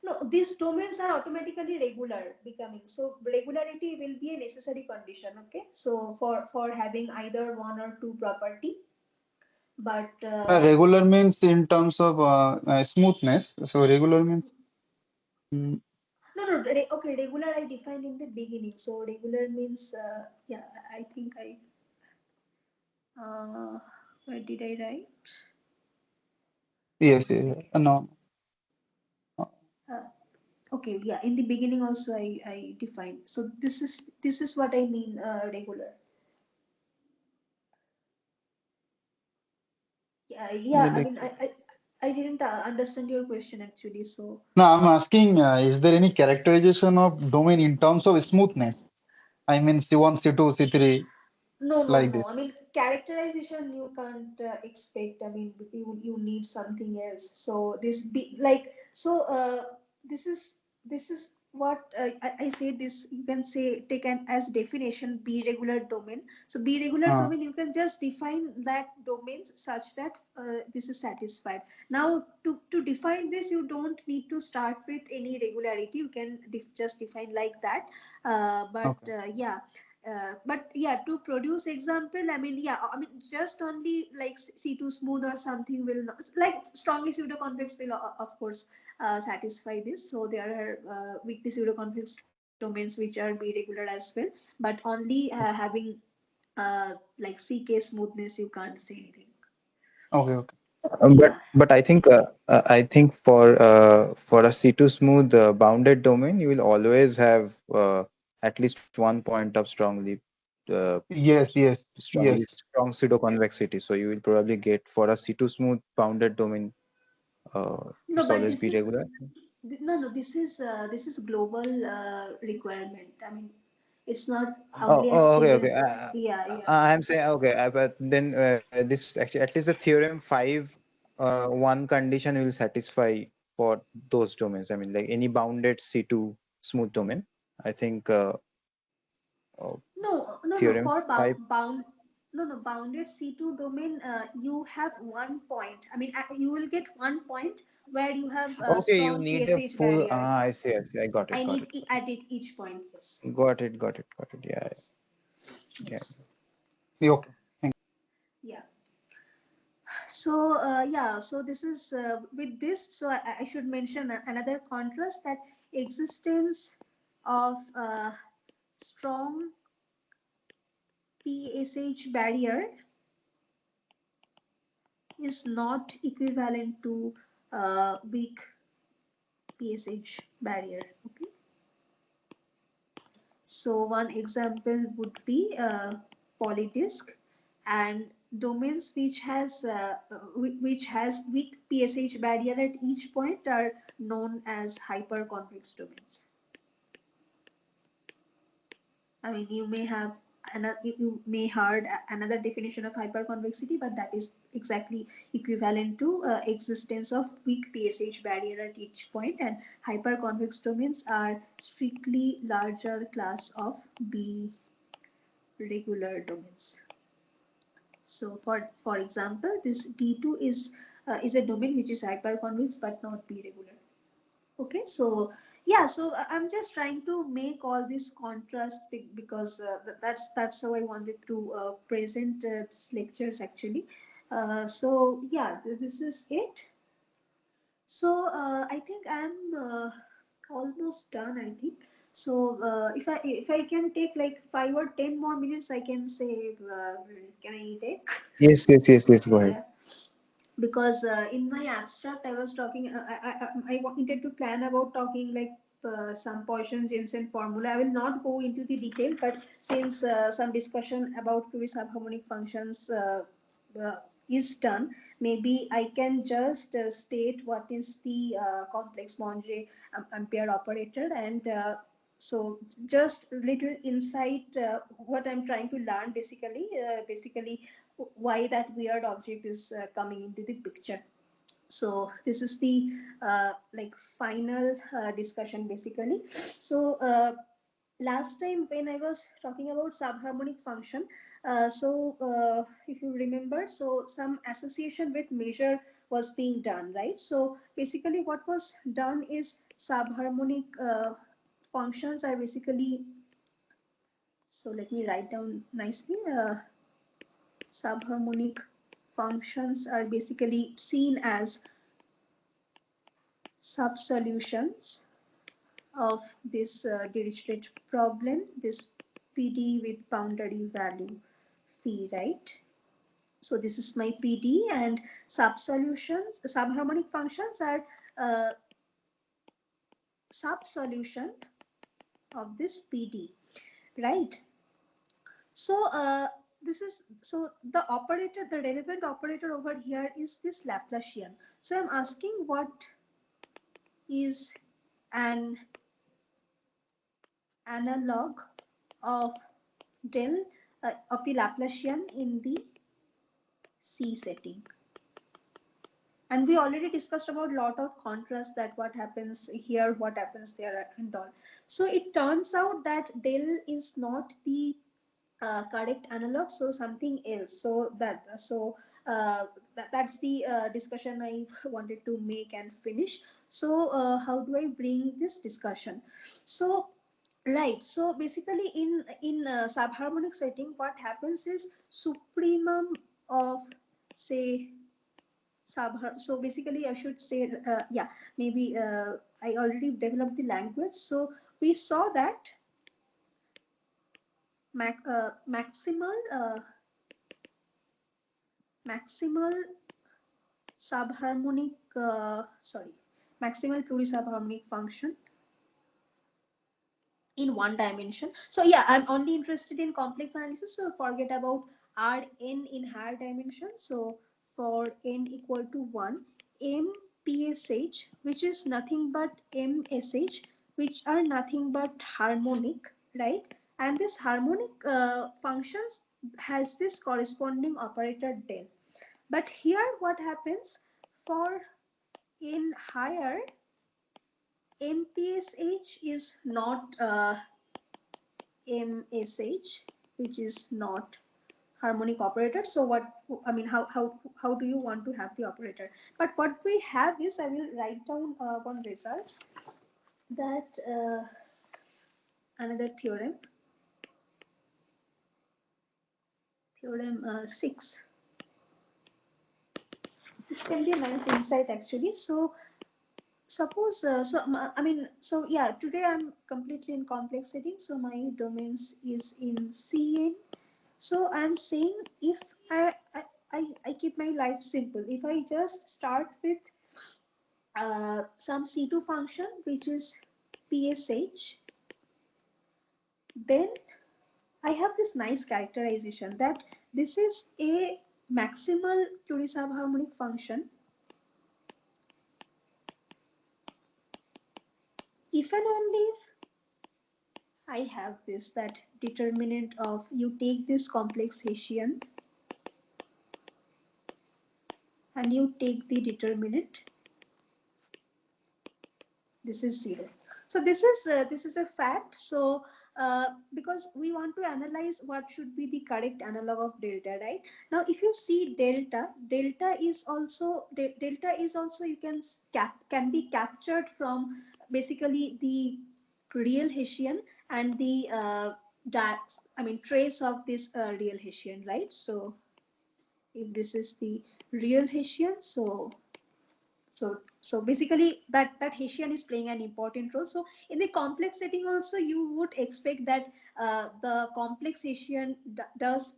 no, these domains are automatically regular becoming. So regularity will be a necessary condition. Okay. So for having either one or two property, but Regular means in terms of smoothness. So regular means mm, no, okay, regular I defined in the beginning. So regular means yeah, I think I uh, where did I write? yes, One yes, second. no. Uh, okay, yeah, in the beginning also I defined. So this is what I mean regular. Yeah, Yeah, yeah. I mean, I didn't understand your question actually. So no, I'm asking, is there any characterization of domain in terms of smoothness? I mean, C1, C2, C3, no, no, like no. this. I mean, characterization you can't expect. I mean, you need something else. So this be like so. This is what I said. This you can say take an as definition B regular domain. So B regular Uh, domain you can just define that domains such that this is satisfied. Now to define this you don't need to start with any regularity. You can just define like that. But okay, yeah, but yeah, to produce example, I mean, yeah, I mean, just only like C2 smooth or something will not, like strongly pseudo-convex will of course satisfy this. So there are weakly pseudo-convex domains which are B regular as well, but only having like CK smoothness, you can't say anything. okay, okay. Yeah. But I think for a C2 smooth bounded domain, you will always have at least one point of uh, Yes, yes, strongly yes. strong pseudo convexity. So you will probably get for a C2 smooth bounded domain, No, it's but always this B is regular. no. This is global requirement. I mean, it's not Oh, only at oh, okay, single. okay. Yeah, yeah. I'm saying okay, but then this actually at least the theorem five, one condition will satisfy for those domains. I mean, like any bounded C2 smooth domain. I think uh, No, no, no. theorem For five. bounded C2 domain, you have one point. I mean, you will get one point where you have a Okay, you strong need a PSH full. barrier. I see, I see. I got it, I got need it, got at it each point. Yes. it, got it, got it, got it. Yeah, Yes. yeah. Yes. Yeah, okay. Thank Yeah. So yeah, so this is with this. So I should mention another contrast that existence of strong PSH barrier is not equivalent to weak PSH barrier. Okay. So one example would be polydisc and domains which has weak PSH barrier at each point are known as hyperconvex domains. I mean, you may heard another definition of hyperconvexity, but that is exactly equivalent to existence of weak PSH barrier at each point, and hyperconvex domains are strictly larger class of B regular domains. So, for example, this D2 is a domain which is hyperconvex but not B regular. Okay, so yeah, so I'm just trying to make all this contrast because that's how I wanted to present this lectures actually. So yeah, this is it. So I think I'm almost done. I think so. If I can take like 5 or 10 more minutes, I can say. Can I take? Yes, yes, yes. Let's go ahead. Yeah, because in my abstract I was talking I wanted to plan about talking like some Poisson's instant formula. I will not go into the detail, but since some discussion about Plurisubharmonic functions uh, is done, maybe I can just state what is the complex Monge ampere operator, and So just little insight what I'm trying to learn basically why that weird object is coming into the picture. So this is the like final discussion basically. So last time when I was talking about subharmonic function, if you remember, so some association with measure was being done, right? So basically what was done is subharmonic functions are basically, so let me write down nicely, subharmonic functions are basically seen as sub-solutions of this Dirichlet problem, this PD with boundary value phi, right? So this is my PD, and sub-solutions, subharmonic functions are uh, sub-solution of this PD, right? So this is, so the operator, the relevant operator over here is this Laplacian. So I'm asking what is an analog of del of the Laplacian in the C setting. And we already discussed about lot of contrast, that what happens here, what happens there and all. So it turns out that del is not the correct analog, so something else. So that's the discussion I wanted to make and finish. So how do I bring this discussion? So right, so basically in subharmonic setting, what happens is supremum of, say, so basically I should say yeah, maybe I already developed the language. So we saw that maximal subharmonic maximal plurisubharmonic function in one dimension. So yeah, I'm only interested in complex analysis, so forget about Rn in higher dimension. So for n equal to 1, MPSH, which is nothing but MSH, which are nothing but harmonic, right? And this harmonic functions has this corresponding operator del. But here what happens, for in higher, MPSH is not MSH, which is not harmonic operator. So what, I mean, how do you want to have the operator? But what we have is, I will write down one result, that another theorem, theorem 6. This can be a nice insight actually. So suppose I mean, so yeah, today I'm completely in complex setting, so my domains is in Cn. So I'm saying, if I keep my life simple, if I just start with some C2 function which is PSH, then I have this nice characterization that this is a maximal plurisubharmonic function if and only if I have this, that determinant of, you take this complex Hessian and you take the determinant, this is 0. So this is a fact. So because we want to analyze what should be the correct analog of delta, right? Now if you see delta is also you can be captured from basically the real Hessian and the trace of this real Hessian, right? So if this is the real Hessian, so basically that Hessian is playing an important role. So in the complex setting also, you would expect that the complex Hessian does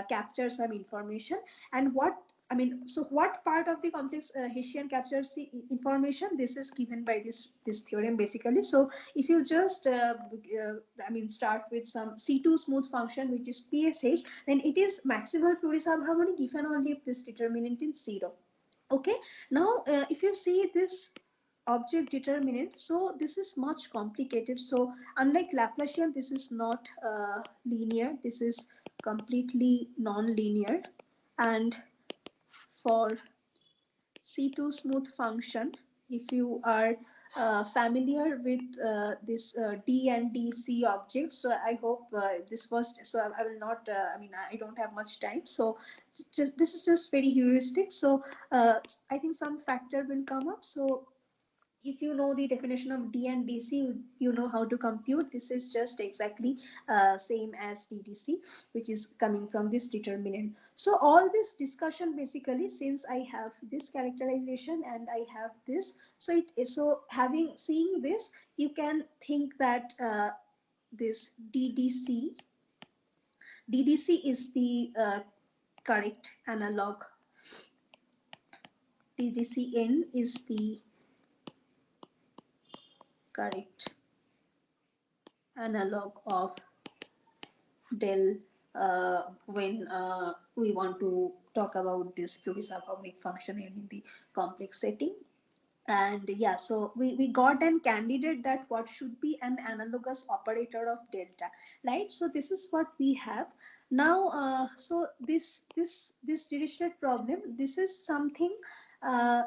capture some information. And what I mean, so what part of the complex Hessian captures the information? This is given by this theorem basically. So if you just start with some C2 smooth function which is PSH, then it is maximal plurisubharmonic if and only if this determinant is 0. Okay, now if you see this object determinant. So this is much complicated. So unlike Laplacian, this is not linear. This is completely non-linear. And for C2 smooth function, if you are familiar with this D and DC objects, so I hope this was, so I will not, I mean, I don't have much time. So just this is just very heuristic. So I think some factor will come up. So if you know the definition of D and DC, you know how to compute. This is just exactly same as DDC, which is coming from this determinant. So all this discussion basically, since I have this characterization and I have this, so it is, so having seeing this, you can think that this DDC is the correct analog. DDCN is the correct analog of del when we want to talk about this plurisubharmonic function in the complex setting. And yeah, so we got an candidate that what should be an analogous operator of delta, right? So this is what we have now. So this Dirichlet problem, this is something,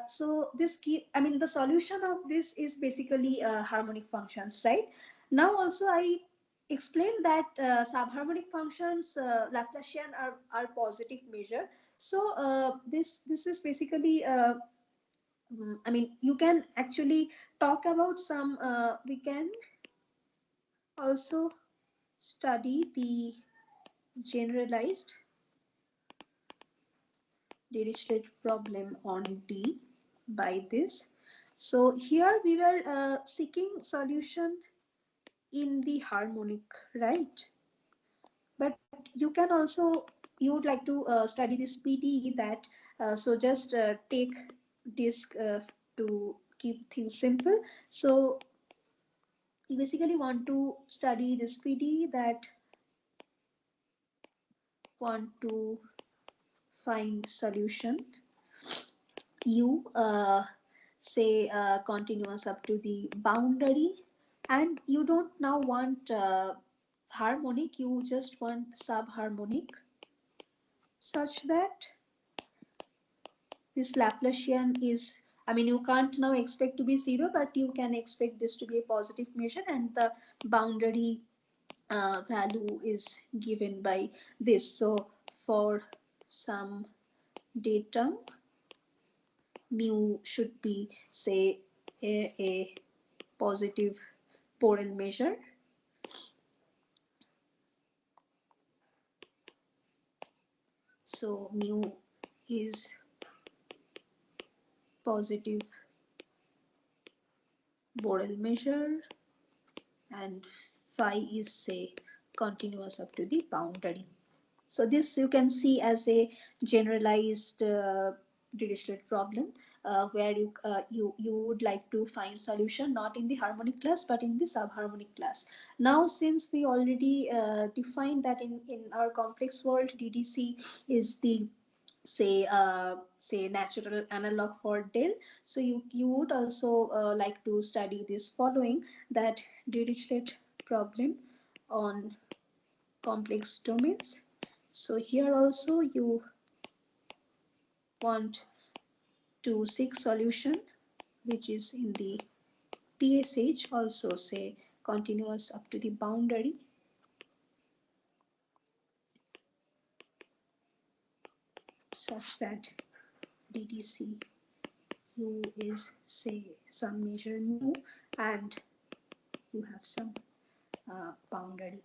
so this key, I mean the solution of this is basically harmonic functions, right? Now also I explained that subharmonic functions Laplacian are positive measure. So this is basically I mean, you can actually talk about some, we can also study the generalized Dirichlet problem on D by this. So here we were seeking solution in the harmonic, right? But you can also, you would like to study this PD that, so just take disk to keep things simple. So you basically want to study this PD that want to find solution. You say continuous up to the boundary, and you don't now want harmonic, you just want subharmonic, such that this Laplacian is, I mean, you can't now expect to be zero, but you can expect this to be a positive measure, and the boundary value is given by this. So for some datum, mu should be, say, a positive Borel measure. So mu is positive Borel measure, and phi is, say, continuous up to the boundary. So this you can see as a generalized Dirichlet problem, where you would like to find solution not in the harmonic class but in the subharmonic class. Now since we already defined that in our complex world DDC is the, say natural analog for del, so you would also like to study this following, that Dirichlet problem on complex domains. So here also you want to seek solution which is in the PSH, also say continuous up to the boundary, such that DDC U is, say, some measure mu, and you have some boundary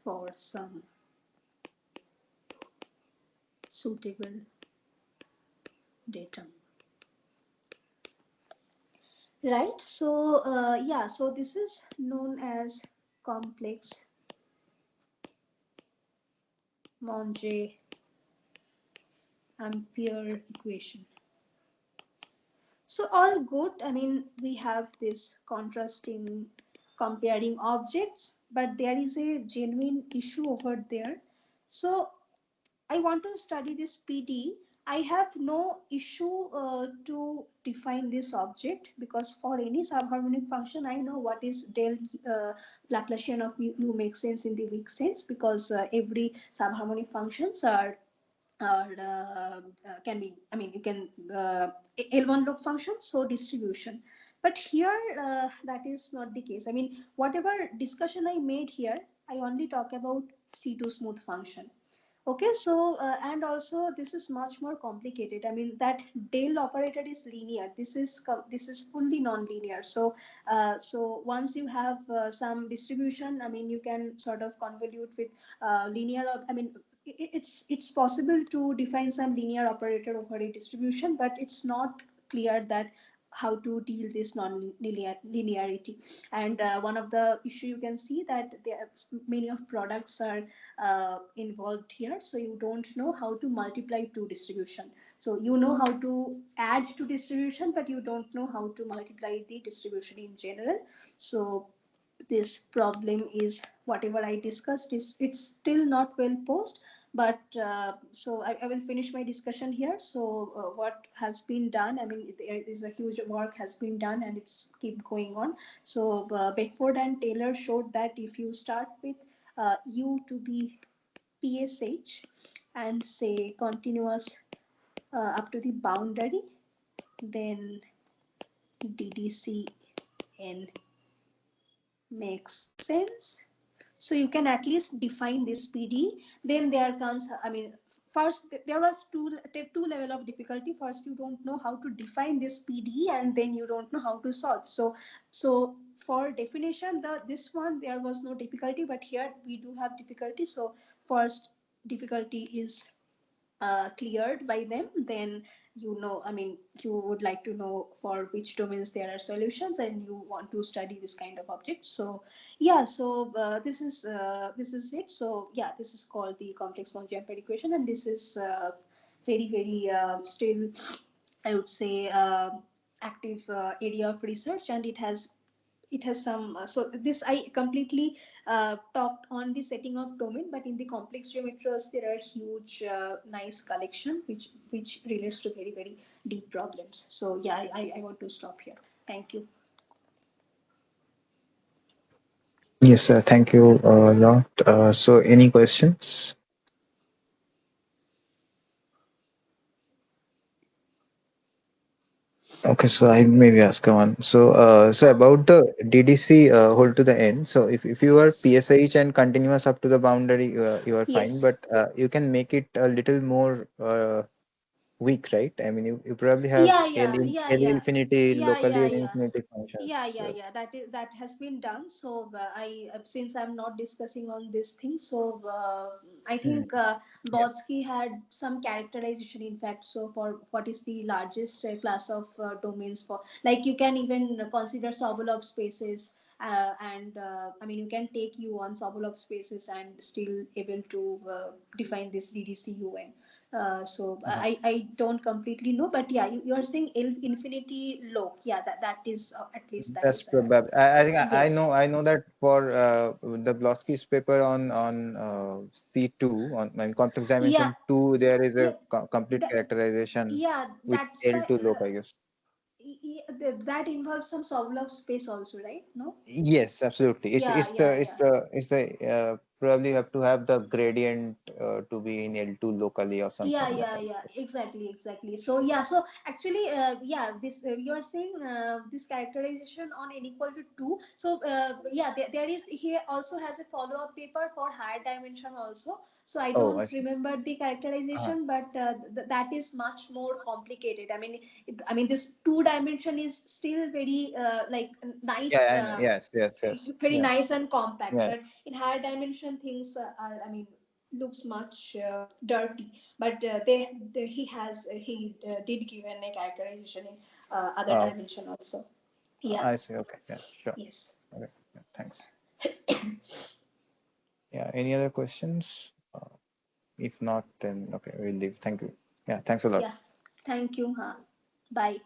for some suitable datum. Right, so yeah, so this is known as complex Monge Ampere equation. So all good. I mean, we have this contrasting, comparing objects, but there is a genuine issue over there. So I want to study this PD I have no issue to define this object, because for any subharmonic function, I know what is del Laplacian of mu makes sense in the weak sense, because every subharmonic functions are can be, I mean, you can L1 loop function, so distribution. But here that is not the case. I mean, whatever discussion I made here, I only talk about C2 smooth function. Okay, so and also this is much more complicated. I mean, that del operator is linear. This is fully non-linear. So so once you have some distribution, I mean, you can sort of convolute with linear. I mean, it's possible to define some linear operator over a distribution, but it's not clear that how to deal this non-linearity. And one of the issue you can see that there many of products are involved here, so you don't know how to multiply to distribution. So you know how to add to distribution, but you don't know how to multiply the distribution in general. So this problem is, whatever I discussed is, it's still not well posed. But so I will finish my discussion here. So what has been done, I mean, there is a huge work has been done and it's keep going on. So Beckford and Taylor showed that if you start with u to be PSH and say continuous up to the boundary, then DDCN makes sense. So you can at least define this PD. Then there comes, I mean, first there was two level of difficulty. First, you don't know how to define this PD, and then you don't know how to solve. So for definition, this one there was no difficulty, but here we do have difficulty. So first difficulty is cleared by them, then you know, I mean, you would like to know for which domains there are solutions and you want to study this kind of object. So yeah, so this is it. So yeah, this is called the complex von Jumper equation, and this is very still, I would say, active area of research, and it has some so this I completely talked on the setting of domain, but in the complex geometries there are huge nice collection which relates to very deep problems. So yeah, I want to stop here. Thank you. Yes, thank you a lot. So, any questions? Okay, so I maybe ask one. So, so Huh. about the DDC hold to the end. So, if you are PSH and continuous up to the boundary, you are fine. Yes. But you can make it a little more weak, right? I mean, you probably have Yeah, yeah, yeah, L yeah, infinity, yeah, locally yeah, L yeah. infinity functions. Yeah, that has been done. So I since I'm not discussing on this thing, so I Hmm. think Yeah. Bodsky had some characterization, in fact. So for what is the largest class of domains, for like you can even consider Sobolev spaces, and I mean, you can take u on Sobolev spaces and still able to define this DDCUN. So Uh-huh. I don't completely know, but yeah, you are saying L infinity low. Yeah, that is at least that That's is probably. I think yes. I know that for the Bloski's paper on C2 on complex Yeah, dimension 2, there is a yeah, complete that, characterization yeah, with that's by L2 loc, I guess. that involves some Sobolev space also, right? No. Yes, absolutely. Yeah, yeah, yeah. It's the probably have to have the gradient to be in L2 locally or Yeah, something like yeah, that. yeah, exactly. So yeah, so actually yeah, this you are saying this characterization on n equal to 2. So yeah, there is, he also has a follow-up paper for higher dimension also. So I Oh, I don't see. remember the Uh-huh. characterization, but that is much more complicated. I mean, I mean, this two dimension is still very like nice, Yeah, I know. Yes. very Yeah, nice and compact, yeah. but in higher dimension things are, I mean, looks much dirty. But he has he did give a characterization in other Uh, dimension also. Yeah. I see. Okay. Yeah, sure. Yes. Okay. Yeah, thanks. Yeah. Any other questions? If not, then okay, we'll leave. Thank you. Yeah, thanks a lot. Yeah. Thank you. Huh. Bye.